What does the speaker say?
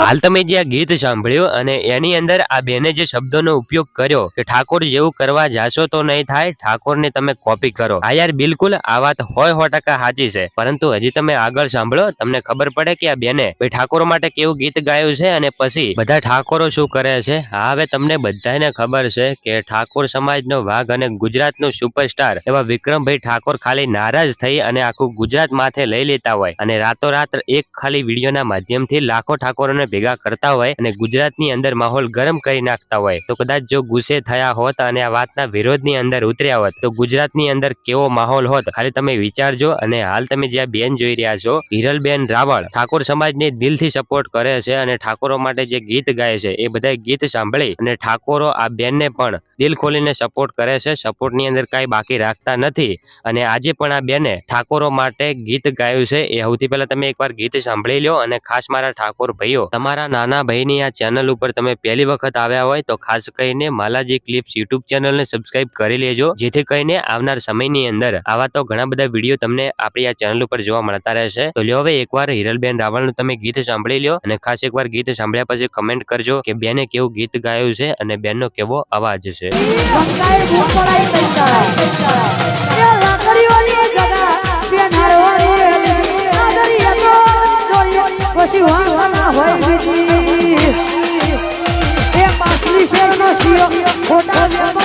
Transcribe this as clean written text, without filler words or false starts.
હાલ તમે જે આ ગીત સાંભળ્યું અને એની અંદર આ બેને જે શબ્દોનો ઉપયોગ કર્યો કે ઠાકોર જેવું કરવા જાશો તો નહીં થાય, ઠાકોરને તમે કોપી કરો. હા યાર બિલકુલ આ વાત 100% સાચી છે, પરંતુ હજી તમે આગળ સાંભળો, તમને ખબર પડે કે આ બેને ભાઈ ઠાકોર માટે કેવું ગીત ગાયું છે અને પછી બધા ઠાકોરો શું કરે છે. હા હવે તમને બધાને ખબર છે કે ઠાકોર સમાજનો વાઘ અને ગુજરાતનો સુપરસ્ટાર એવા વિક્રમભાઈ ઠાકોર ખાલી નારાજ થઈ અને આખું ગુજરાત માથે લઈ લેતા હોય અને રાતોરાત એક ખાલી વિડીયોના માધ્યમથી લાખો ઠાકોરોને ભેગા કરતા હોય અને ગુજરાતની અંદર માહોલ ગરમ કરી નાખતા હોય. તો કદાચ જો ગુસ્સે થયા હોત અને આ વાતના વિરોધની અંદર ઉતર્યા હોત તો ગુજરાતની અંદર કેવો માહોલ હોત ખાલી તમે વિચારજો. અને હાલ તમે જે બેન જોઈ રહ્યા છો હિરલબેન રાવળ ઠાકોર સમાજને દિલથી સપોર્ટ કરે છે અને ઠાકોરો માટે જે ગીત ગાય છે એ બધા ગીત સાંભળી અને ઠાકોરો આ બેનને પણ દિલ ખોલીને સપોર્ટ કરે છે, સપોર્ટની અંદર કાંઈ બાકી રાખતા નથી. અને આજે પણ આ બેને ઠાકોરો માટે ગીત ગાયું છે એ સૌથી પહેલા તમે એકવાર ગીત સાંભળી લો. અને ખાસ મારા ઠાકોર ભાઈઓ, તમારા નાના ભાઈની આ ચેનલ ઉપર તમે પહેલી વખત આવ્યા હોય તો ખાસ કરીને માલાજી ક્લિપ્સ યુટ્યુબ ચેનલને સબસ્ક્રાઇબ કરી લેજો, જેથી કરીને આવનાર સમયની અંદર આવા તો ઘણા બધા વિડીયો તમને આપણી આ ચેનલ ઉપર જોવા મળતા રહેશે. તો લ્યો હવે એકવાર હિરલબેન રાવળનું તમે ગીત સાંભળી લો અને ખાસ એકવાર ગીત સાંભળ્યા પછી કમેન્ટ કરજો કે બેને કેવું ગીત ગાયું છે અને બેનનો કેવો અવાજ છે. ખોટા